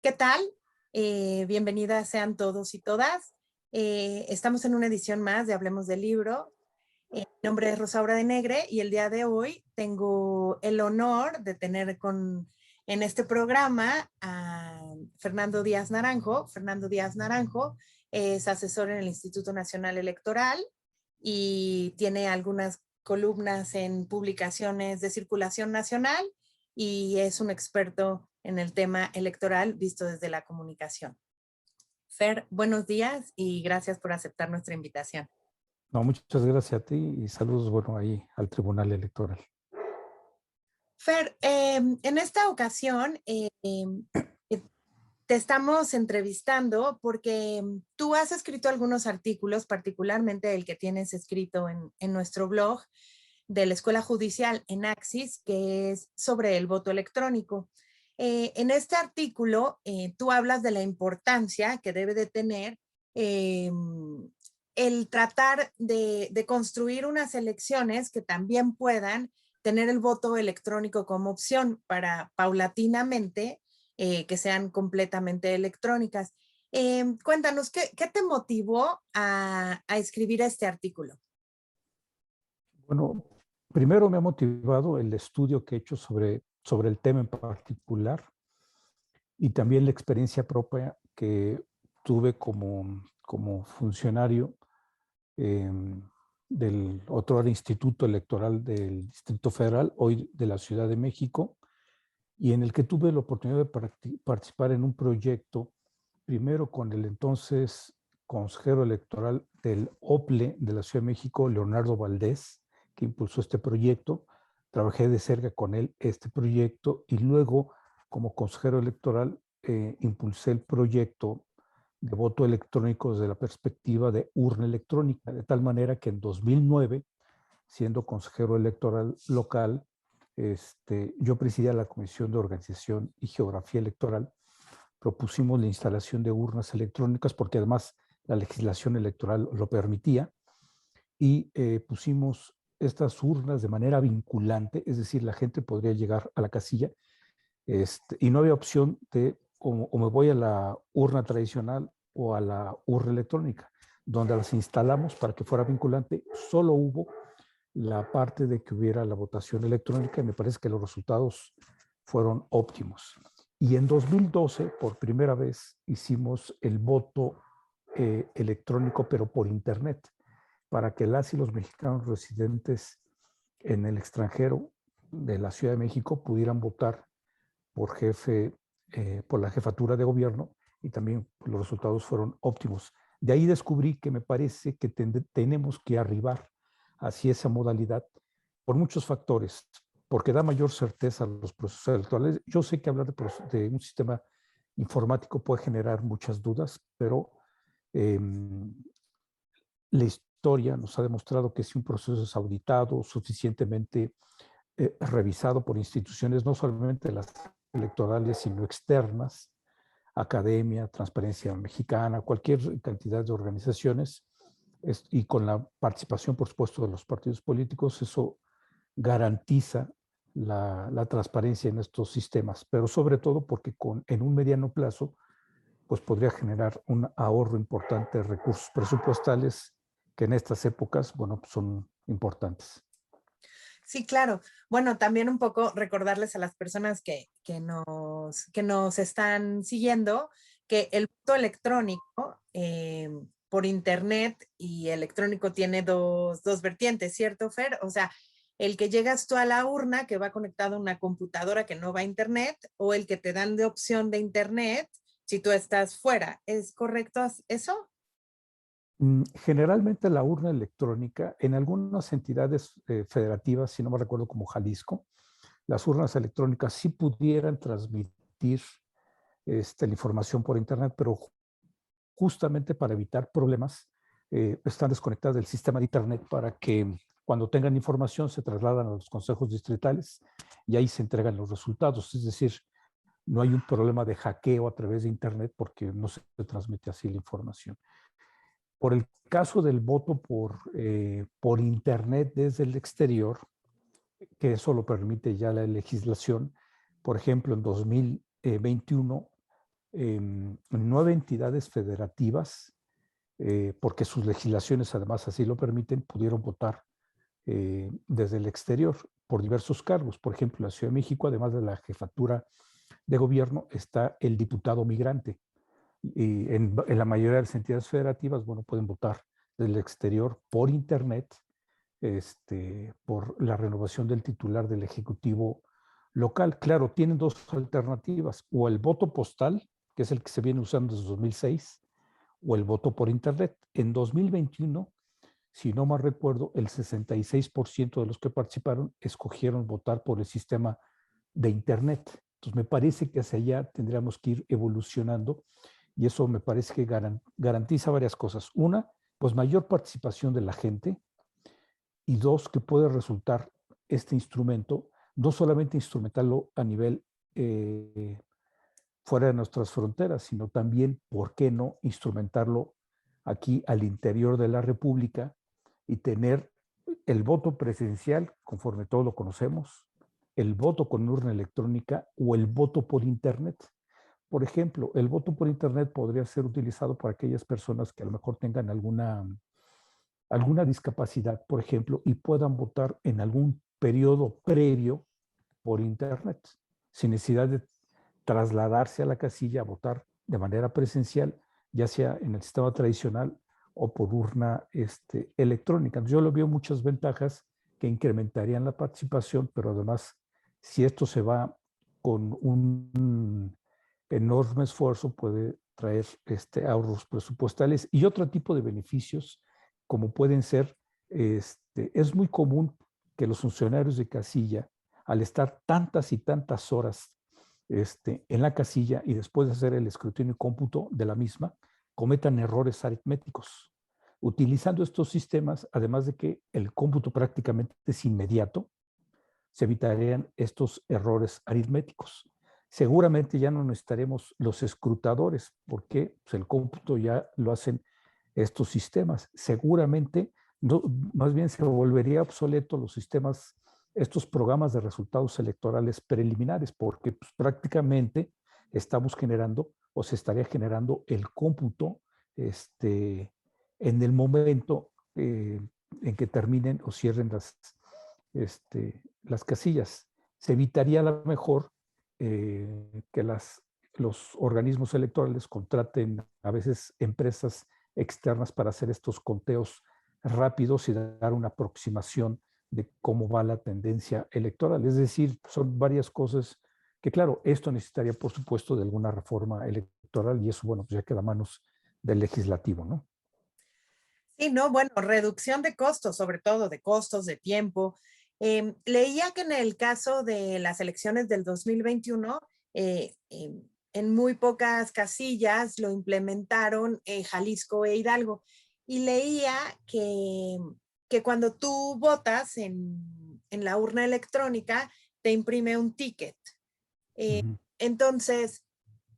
¿Qué tal? Bienvenidas sean todos y todas. Estamos en una edición más de Hablemos del Libro. Mi nombre es Rosaura de Negre y el día de hoy tengo el honor de tener en este programa a Fernando Díaz Naranjo. Fernando Díaz Naranjo es asesor en el Instituto Nacional Electoral y tiene algunas columnas en publicaciones de circulación nacional y es un experto en el tema electoral visto desde la comunicación. Fer, buenos días y gracias por aceptar nuestra invitación. No, muchas gracias a ti y saludos, bueno, ahí al Tribunal Electoral. Fer, en esta ocasión te estamos entrevistando porque tú has escrito algunos artículos, particularmente el que tienes escrito en nuestro blog de la Escuela Judicial en Axis, que es sobre el voto electrónico. En este artículo, tú hablas de la importancia que debe de tener el tratar de construir unas elecciones que también puedan tener el voto electrónico como opción para paulatinamente que sean completamente electrónicas. Cuéntanos, ¿qué te motivó a escribir este artículo? Bueno, primero me ha motivado el estudio que he hecho sobre el tema en particular y también la experiencia propia que tuve como funcionario del otro Instituto Electoral del Distrito Federal, hoy de la Ciudad de México, y en el que tuve la oportunidad de participar en un proyecto, primero con el entonces consejero electoral del OPLE de la Ciudad de México, Leonardo Valdés, que impulsó este proyecto. Trabajé de cerca con él este proyecto y luego, como consejero electoral, impulsé el proyecto de voto electrónico desde la perspectiva de urna electrónica, de tal manera que en 2009, siendo consejero electoral local, yo presidía la Comisión de Organización y Geografía Electoral. Propusimos la instalación de urnas electrónicas porque además la legislación electoral lo permitía y pusimos estas urnas de manera vinculante, es decir, la gente podría llegar a la casilla y no había opción de o me voy a la urna tradicional o a la urna electrónica, donde las instalamos para que fuera vinculante. Solo hubo la parte de que hubiera la votación electrónica y me parece que los resultados fueron óptimos. Y en 2012, por primera vez, hicimos el voto electrónico, pero por Internet, para que las y los mexicanos residentes en el extranjero de la Ciudad de México pudieran votar por por la jefatura de gobierno, y también los resultados fueron óptimos. De ahí descubrí que me parece que tenemos que arribar hacia esa modalidad por muchos factores, porque da mayor certeza a los procesos electorales. Yo sé que hablar de un sistema informático puede generar muchas dudas, pero la historia nos ha demostrado que si un proceso es auditado, suficientemente revisado por instituciones, no solamente las electorales, sino externas, academia, Transparencia Mexicana, cualquier cantidad de organizaciones, y con la participación, por supuesto, de los partidos políticos, eso garantiza la transparencia en estos sistemas, pero sobre todo porque en un mediano plazo pues podría generar un ahorro importante de recursos presupuestales que en estas épocas, bueno, pues son importantes. Sí, claro. Bueno, también un poco recordarles a las personas que nos están siguiendo que el voto electrónico por internet y electrónico tiene dos vertientes, ¿cierto, Fer? O sea, el que llegas tú a la urna que va conectado a una computadora que no va a internet o el que te dan de opción de internet si tú estás fuera. ¿Es correcto eso? Generalmente la urna electrónica, en algunas entidades federativas, si no me recuerdo como Jalisco, las urnas electrónicas sí pudieran transmitir la información por internet, pero justamente para evitar problemas, están desconectadas del sistema de internet para que cuando tengan información se trasladan a los consejos distritales y ahí se entregan los resultados. Es decir, no hay un problema de hackeo a través de internet porque no se transmite así la información. Por el caso del voto por internet desde el exterior, que eso lo permite ya la legislación, por ejemplo, en 2021 9 entidades federativas, porque sus legislaciones además así lo permiten, pudieron votar desde el exterior por diversos cargos. Por ejemplo, en la Ciudad de México, además de la jefatura de gobierno, está el diputado migrante. Y en la mayoría de las entidades federativas, bueno, pueden votar del exterior por internet, por la renovación del titular del Ejecutivo local. Claro, tienen dos alternativas, o el voto postal, que es el que se viene usando desde 2006, o el voto por internet. En 2021, si no mal recuerdo, el 66% de los que participaron escogieron votar por el sistema de internet. Entonces me parece que hacia allá tendríamos que ir evolucionando, y eso me parece que garantiza varias cosas. Una, pues mayor participación de la gente, y dos, que puede resultar este instrumento, no solamente instrumentarlo a nivel fuera de nuestras fronteras, sino también, ¿por qué no instrumentarlo aquí al interior de la República y tener el voto presidencial, conforme todos lo conocemos, el voto con urna electrónica o el voto por internet? Por ejemplo, el voto por internet podría ser utilizado por aquellas personas que a lo mejor tengan alguna discapacidad, por ejemplo, y puedan votar en algún periodo previo por internet, sin necesidad de trasladarse a la casilla a votar de manera presencial, ya sea en el sistema tradicional o por urna electrónica. Yo lo veo muchas ventajas que incrementarían la participación, pero además, si esto se va con un enorme esfuerzo, puede traer ahorros presupuestales y otro tipo de beneficios, como pueden ser, es muy común que los funcionarios de casilla, al estar tantas y tantas horas en la casilla y después de hacer el escrutinio y cómputo de la misma, cometan errores aritméticos. Utilizando estos sistemas, además de que el cómputo prácticamente es inmediato, se evitarían estos errores aritméticos. Seguramente ya no necesitaremos los escrutadores, porque pues, el cómputo ya lo hacen estos sistemas. Seguramente, no, más bien se volvería obsoleto los sistemas, estos programas de resultados electorales preliminares, porque pues, prácticamente estamos generando o se estaría generando el cómputo en el momento en que terminen o cierren las casillas. Se evitaría a lo mejor que los organismos electorales contraten a veces empresas externas para hacer estos conteos rápidos y dar una aproximación de cómo va la tendencia electoral. Es decir, son varias cosas que, claro, esto necesitaría, por supuesto, de alguna reforma electoral, y eso, bueno, pues ya queda a manos del legislativo, ¿no? Sí, no, bueno, reducción de costos, sobre todo de costos, de tiempo. Leía que en el caso de las elecciones del 2021, en muy pocas casillas lo implementaron Jalisco e Hidalgo. Y leía que cuando tú votas en la urna electrónica, te imprime un ticket. Entonces,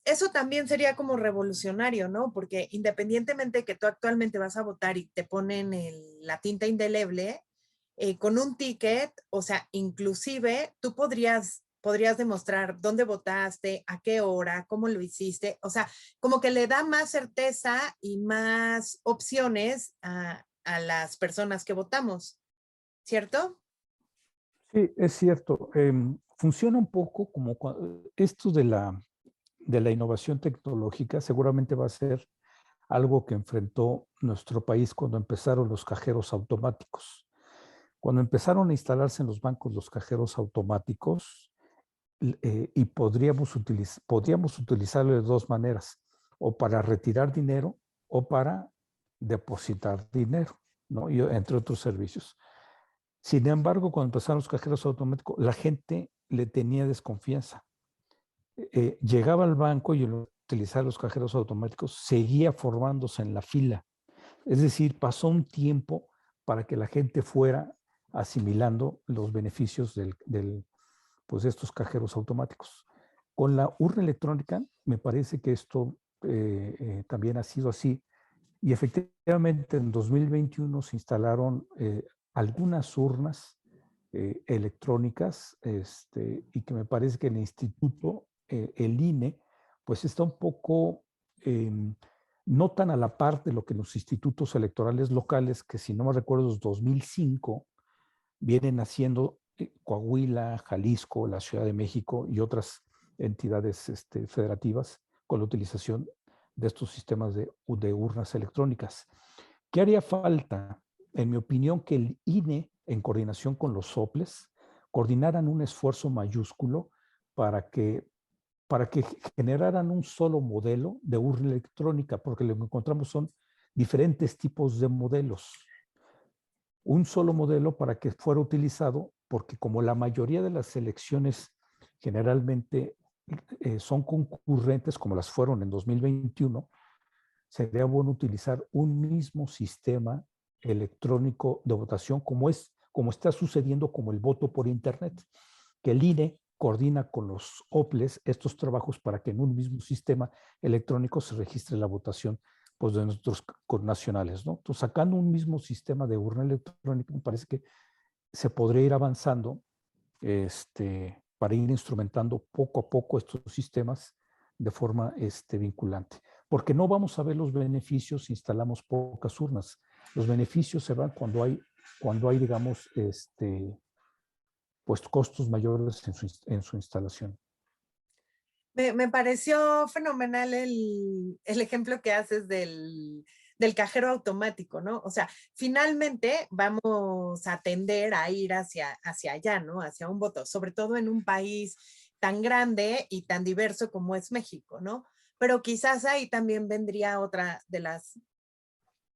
eso también sería como revolucionario, ¿no? Porque independientemente que tú actualmente vas a votar y te ponen la tinta indeleble, con un ticket, o sea, inclusive tú podrías demostrar dónde votaste, a qué hora, cómo lo hiciste, o sea, como que le da más certeza y más opciones a las personas que votamos, ¿cierto? Sí, es cierto. Funciona un poco como esto de la innovación tecnológica, seguramente va a ser algo que enfrentó nuestro país cuando empezaron los cajeros automáticos. Cuando empezaron a instalarse en los bancos los cajeros automáticos, y podríamos utilizarlo de dos maneras, o para retirar dinero o para depositar dinero, ¿no? Y entre otros servicios. Sin embargo, cuando empezaron los cajeros automáticos, la gente le tenía desconfianza. Llegaba al banco y al utilizar los cajeros automáticos seguía formándose en la fila. Es decir, pasó un tiempo para que la gente fuera asimilando los beneficios pues, de estos cajeros automáticos. Con la urna electrónica, me parece que esto también ha sido así. Y efectivamente, en 2021 se instalaron algunas urnas electrónicas, y que me parece que el instituto, el INE, pues está un poco, no tan a la par de lo que los institutos electorales locales, que si no me recuerdo es 2005, vienen haciendo Coahuila, Jalisco, la Ciudad de México y otras entidades federativas con la utilización de estos sistemas de urnas electrónicas. ¿Qué haría falta? En mi opinión, que el INE, en coordinación con los soples, coordinaran un esfuerzo mayúsculo para que generaran un solo modelo de urna electrónica, porque lo que encontramos son diferentes tipos de modelos. Un solo modelo para que fuera utilizado, porque como la mayoría de las elecciones generalmente son concurrentes, como las fueron en 2021, sería bueno utilizar un mismo sistema electrónico de votación, como está sucediendo como el voto por Internet, que el INE coordina con los OPLES estos trabajos para que en un mismo sistema electrónico se registre la votación, pues, de nuestros connacionales, ¿no? Entonces, sacando un mismo sistema de urna electrónica, me parece que se podría ir avanzando para ir instrumentando poco a poco estos sistemas de forma vinculante. Porque no vamos a ver los beneficios si instalamos pocas urnas. Los beneficios se van cuando hay digamos, pues costos mayores en su instalación. Me pareció fenomenal el ejemplo que haces del cajero automático, ¿no? O sea, finalmente vamos a tender a ir hacia allá, ¿no? Hacia un voto, sobre todo en un país tan grande y tan diverso como es México, ¿no? Pero quizás ahí también vendría otra de las...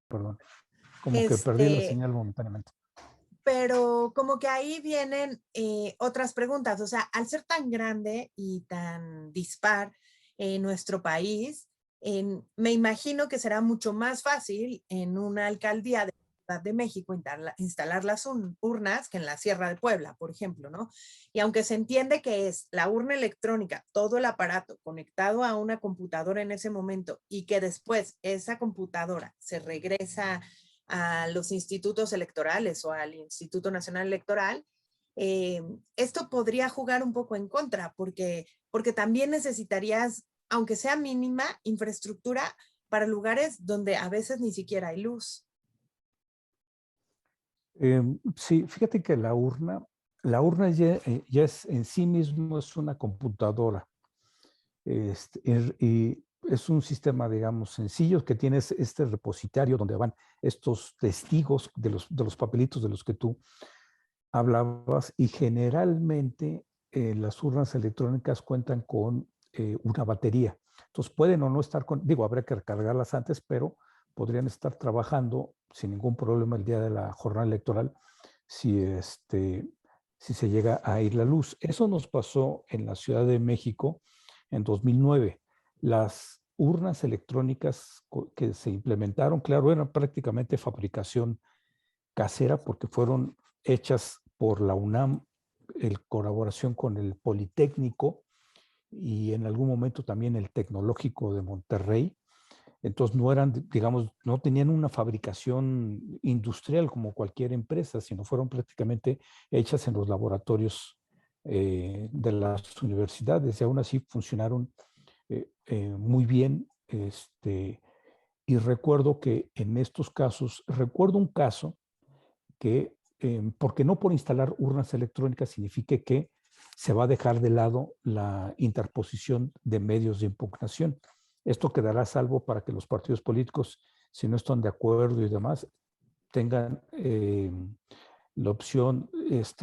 Perdón, como que perdí la señal momentáneamente. Pero como que ahí vienen otras preguntas, o sea, al ser tan grande y tan dispar en nuestro país, me imagino que será mucho más fácil en una alcaldía de la Ciudad de México instalar las urnas que en la Sierra de Puebla, por ejemplo, ¿no? Y aunque se entiende que es la urna electrónica, todo el aparato conectado a una computadora en ese momento y que después esa computadora se regresa a los institutos electorales o al Instituto Nacional Electoral, esto podría jugar un poco en contra, porque también necesitarías, aunque sea mínima, infraestructura para lugares donde a veces ni siquiera hay luz. Sí, fíjate que la urna ya es en sí mismo es una computadora. Y es un sistema, digamos, sencillo, que tienes este repositorio donde van estos testigos de los papelitos de los que tú hablabas, y generalmente las urnas electrónicas cuentan con una batería. Entonces pueden o no estar habría que recargarlas antes, pero podrían estar trabajando sin ningún problema el día de la jornada electoral si, si se llega a ir la luz. Eso nos pasó en la Ciudad de México en 2009. Las urnas electrónicas que se implementaron, claro, eran prácticamente fabricación casera porque fueron hechas por la UNAM en colaboración con el Politécnico y en algún momento también el Tecnológico de Monterrey. Entonces no eran, digamos, no tenían una fabricación industrial como cualquier empresa, sino fueron prácticamente hechas en los laboratorios de las universidades y aún así funcionaron muy bien. Y recuerdo que en estos casos, recuerdo un caso que, porque no por instalar urnas electrónicas significa que se va a dejar de lado la interposición de medios de impugnación. Esto quedará a salvo para que los partidos políticos, si no están de acuerdo y demás, tengan la opción,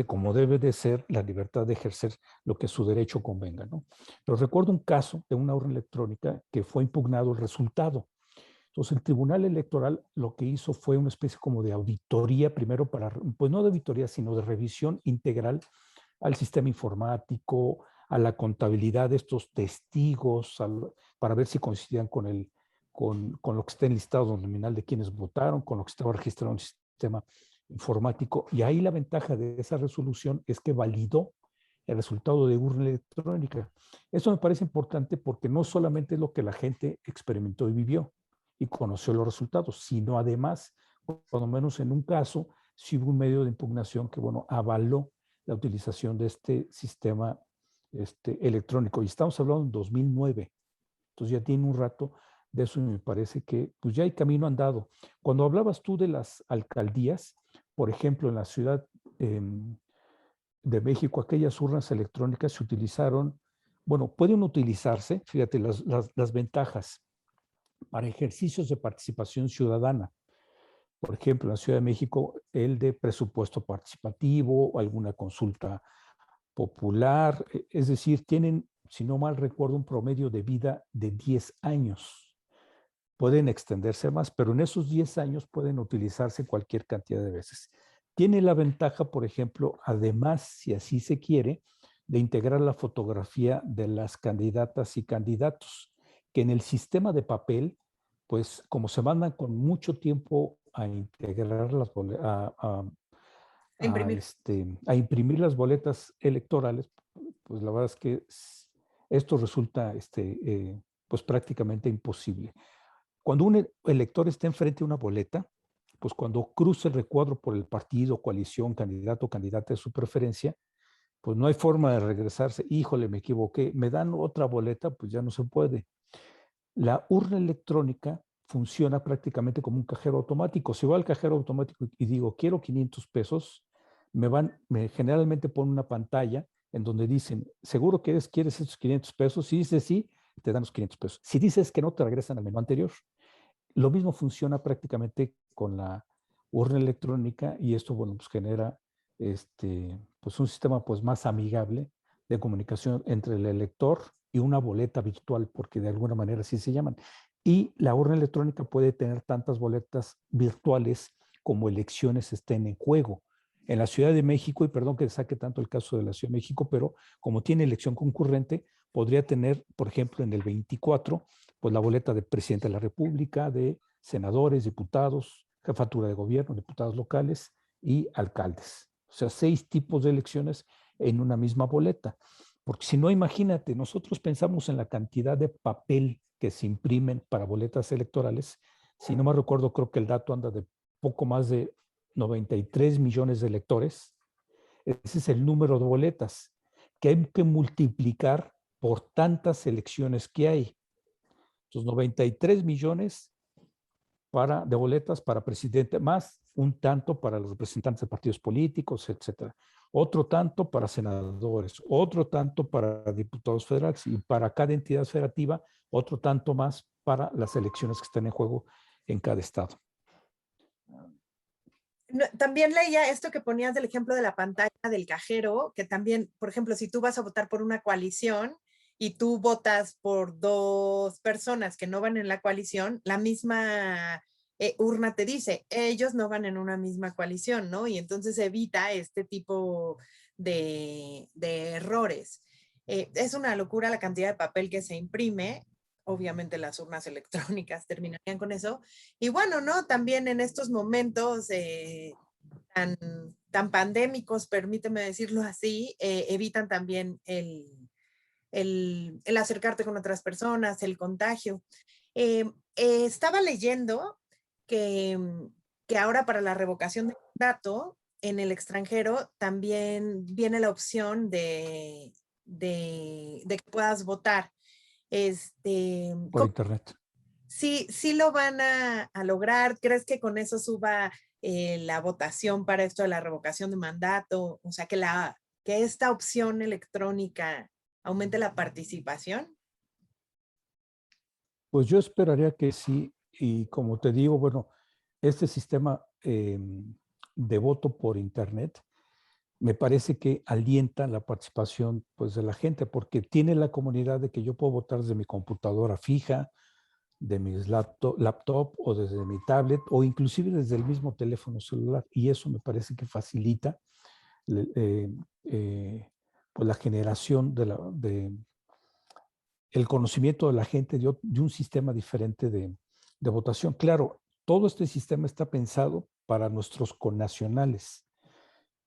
como debe de ser, la libertad de ejercer lo que su derecho convenga, ¿no? Pero recuerdo un caso de una urna electrónica que fue impugnado el resultado. Entonces, el Tribunal Electoral lo que hizo fue una especie como de auditoría, primero pues no de auditoría, sino de revisión integral al sistema informático, a la contabilidad de estos testigos, para ver si coincidían con lo que está en el listado nominal de quienes votaron, con lo que estaba registrado en el sistema informático. Y ahí la ventaja de esa resolución es que validó el resultado de urna electrónica. Eso me parece importante porque no solamente es lo que la gente experimentó y vivió y conoció los resultados, sino además, por lo menos en un caso, sí hubo un medio de impugnación que, bueno, avaló la utilización de este sistema electrónico. Y estamos hablando en 2009. Entonces ya tiene un rato de eso y me parece que pues ya hay camino andado. Cuando hablabas tú de las alcaldías, por ejemplo, en la Ciudad de México, aquellas urnas electrónicas se utilizaron, bueno, pueden utilizarse, fíjate, las ventajas para ejercicios de participación ciudadana. Por ejemplo, en la Ciudad de México, el de presupuesto participativo o alguna consulta popular, es decir, tienen, si no mal recuerdo, un promedio de vida de 10 años. Pueden extenderse más, pero en esos 10 años pueden utilizarse cualquier cantidad de veces. Tiene la ventaja, por ejemplo, además, si así se quiere, de integrar la fotografía de las candidatas y candidatos, que en el sistema de papel, pues como se mandan con mucho tiempo a integrar las Imprimir. a imprimir las boletas electorales, pues la verdad es que esto resulta pues prácticamente imposible. Cuando un elector está enfrente de una boleta, pues cuando cruza el recuadro por el partido, coalición, candidato o candidata de su preferencia, pues no hay forma de regresarse. Híjole, me equivoqué, me dan otra boleta, pues ya no se puede. La urna electrónica funciona prácticamente como un cajero automático. Si voy al cajero automático y digo, quiero 500 pesos, generalmente ponen una pantalla en donde dicen, ¿seguro que quieres esos 500 pesos? Si dices sí, te dan los 500 pesos. Si dices que no, te regresan al menú anterior. Lo mismo funciona prácticamente con la urna electrónica y esto, bueno, pues genera pues un sistema pues más amigable de comunicación entre el elector y una boleta virtual, porque de alguna manera así se llaman. Y la urna electrónica puede tener tantas boletas virtuales como elecciones estén en juego. En la Ciudad de México, y perdón que saque tanto el caso de la Ciudad de México, pero como tiene elección concurrente, podría tener, por ejemplo, en el 24, pues la boleta de presidente de la República, de senadores, diputados, jefatura de gobierno, diputados locales y alcaldes. O sea, 6 tipos de elecciones en una misma boleta. Porque si no, imagínate, nosotros pensamos en la cantidad de papel que se imprimen para boletas electorales. Si no me recuerdo, creo que el dato anda de poco más de 93 millones de electores. Ese es el número de boletas que hay que multiplicar por tantas elecciones que hay. Entonces, 93 millones de boletas para presidente, más un tanto para los representantes de partidos políticos, etcétera. Otro tanto para senadores, otro tanto para diputados federales y para cada entidad federativa, otro tanto más para las elecciones que están en juego en cada estado. También leía esto que ponías del ejemplo de la pantalla del cajero, que también, por ejemplo, si tú vas a votar por una coalición y tú votas por 2 personas que no van en la coalición, la misma urna te dice, ellos no van en una misma coalición, ¿no? Y entonces evita este tipo de errores. Es una locura la cantidad de papel que se imprime. Obviamente las urnas electrónicas terminarían con eso. Y bueno, ¿no? También en estos momentos tan pandémicos, permíteme decirlo así, evitan también el acercarte con otras personas, el contagio. Estaba leyendo que, que ahora para la revocación de mandato en el extranjero también viene la opción de que puedas votar. Por internet. Sí lo van a lograr. ¿Crees que con eso suba la votación para esto de la revocación de mandato? O sea, que esta opción electrónica aumente la participación. Pues yo esperaría que sí, y como te digo, bueno, este sistema de voto por internet me parece que alienta la participación pues, de la gente, porque tiene la comunidad de que yo puedo votar desde mi computadora fija, de mis laptop o desde mi tablet o inclusive desde el mismo teléfono celular, y eso me parece que facilita pues la generación el conocimiento de la gente de un sistema diferente de votación. Claro, todo este sistema está pensado para nuestros connacionales.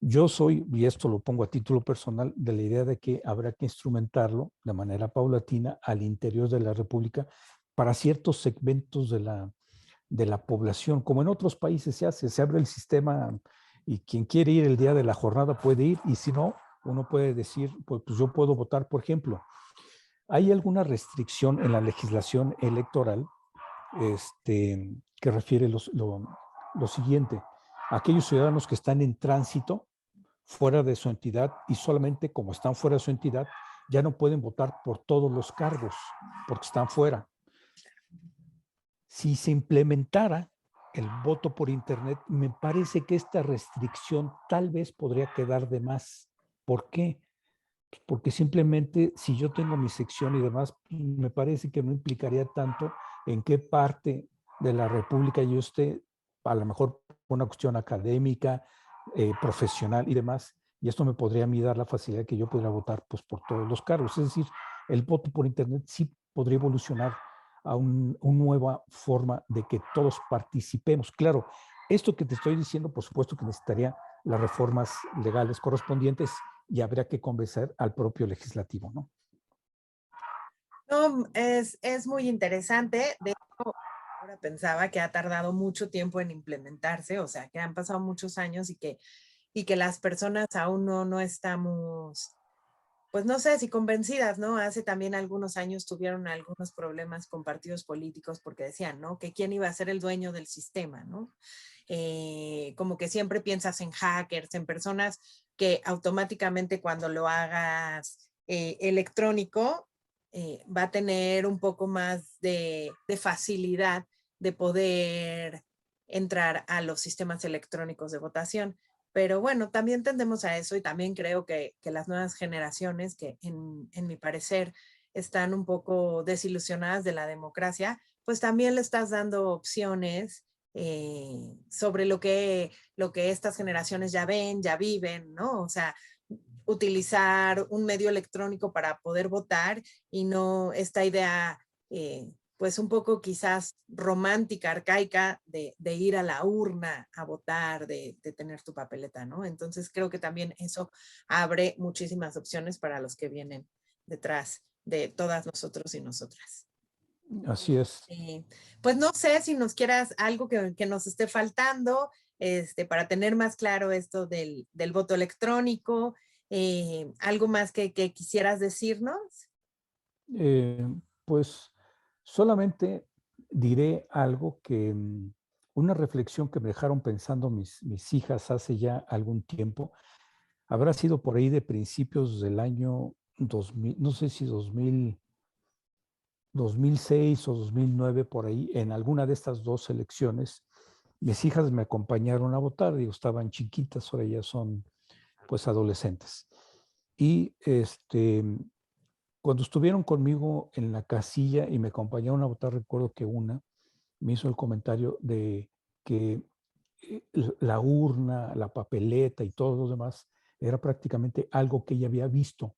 Yo soy, y esto lo pongo a título personal, de la idea de que habrá que instrumentarlo de manera paulatina al interior de la República para ciertos segmentos de la población, como en otros países se abre el sistema y quien quiere ir el día de la jornada puede ir, y si no, uno puede decir, pues yo puedo votar, por ejemplo, ¿Hay alguna restricción en la legislación electoral que refiere lo siguiente? Aquellos ciudadanos que están en tránsito fuera de su entidad y solamente como están fuera de su entidad, ya no pueden votar por todos los cargos porque están fuera. Si se implementara el voto por Internet, me parece que esta restricción tal vez podría quedar de más. ¿Por qué? Porque simplemente si yo tengo mi sección y demás, me parece que no implicaría tanto en qué parte de la República yo esté, a lo mejor por una cuestión académica, profesional y demás, y esto me podría a mí dar la facilidad de que yo pudiera votar pues, por todos los cargos. Es decir, el voto por Internet sí podría evolucionar a una nueva forma de que todos participemos. Claro, esto que te estoy diciendo, por supuesto que necesitaría las reformas legales correspondientes y habría que convencer al propio legislativo, ¿no? No, es muy interesante. De hecho, ahora pensaba que ha tardado mucho tiempo en implementarse, o sea, que han pasado muchos años y que las personas aún no estamos, pues no sé si convencidas, ¿no? Hace también algunos años tuvieron algunos problemas con partidos políticos porque decían, ¿no? Que quién iba a ser el dueño del sistema, ¿no? Como que siempre piensas en hackers, en personas que automáticamente cuando lo hagas electrónico va a tener un poco más de facilidad de poder entrar a los sistemas electrónicos de votación. Pero bueno, también tendemos a eso y también creo que las nuevas generaciones, que en mi parecer están un poco desilusionadas de la democracia, pues también le estás dando opciones sobre lo que estas generaciones ya ven, ya viven, ¿no? O sea, utilizar un medio electrónico para poder votar y no esta idea, pues un poco quizás romántica, arcaica, de ir a la urna a votar, de tener tu papeleta, ¿no? Entonces creo que también eso abre muchísimas opciones para los que vienen detrás de todas nosotros y nosotras. Así es. Pues no sé si nos quieras algo que nos esté faltando, para tener más claro esto del voto electrónico, algo más que quisieras decirnos. Eh, pues solamente diré algo que, una reflexión que me dejaron pensando mis hijas hace ya algún tiempo, habrá sido por ahí de principios del año 2000, no sé si 2006 o 2009, por ahí, en alguna de estas dos elecciones, mis hijas me acompañaron a votar, digo, estaban chiquitas, ahora ya son pues adolescentes. Y cuando estuvieron conmigo en la casilla y me acompañaron a votar, recuerdo que una me hizo el comentario de que la urna, la papeleta y todo lo demás era prácticamente algo que ella había visto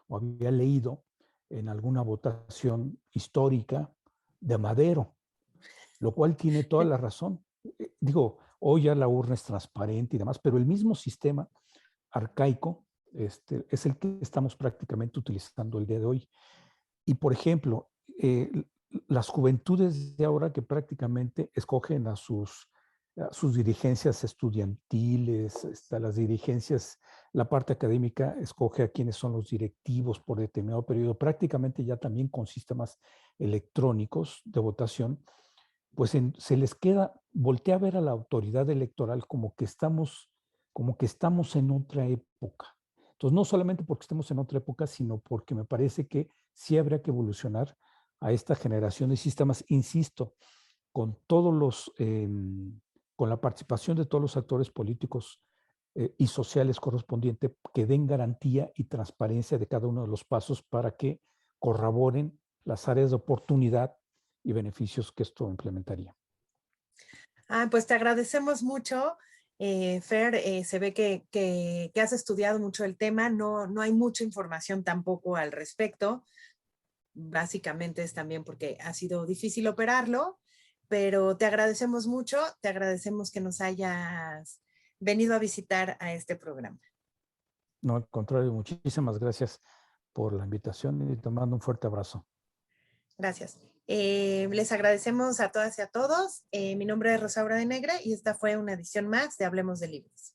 o había leído en alguna votación histórica de Madero, lo cual tiene toda la razón. Digo, hoy ya la urna es transparente y demás, pero el mismo sistema arcaico es el que estamos prácticamente utilizando el día de hoy. Y, por ejemplo, las juventudes de ahora que prácticamente escogen a sus dirigencias estudiantiles, las dirigencias, la parte académica escoge a quienes son los directivos por determinado periodo, prácticamente ya también con sistemas electrónicos de votación, pues se les queda, voltea a ver a la autoridad electoral como que estamos en otra época. Entonces, no solamente porque estemos en otra época, sino porque me parece que sí habría que evolucionar a esta generación de sistemas, insisto, con con la participación de todos los actores políticos y sociales correspondientes que den garantía y transparencia de cada uno de los pasos para que corroboren las áreas de oportunidad y beneficios que esto implementaría. Pues te agradecemos mucho, Fer. Se ve que has estudiado mucho el tema. No hay mucha información tampoco al respecto. Básicamente es también porque ha sido difícil operarlo, pero te agradecemos mucho. Te agradecemos que nos hayas venido a visitar a este programa. No, al contrario, muchísimas gracias por la invitación y te mando un fuerte abrazo. Gracias. Les agradecemos a todas y a todos. Mi nombre es Rosaura de Negre y esta fue una edición más de Hablemos de Libros.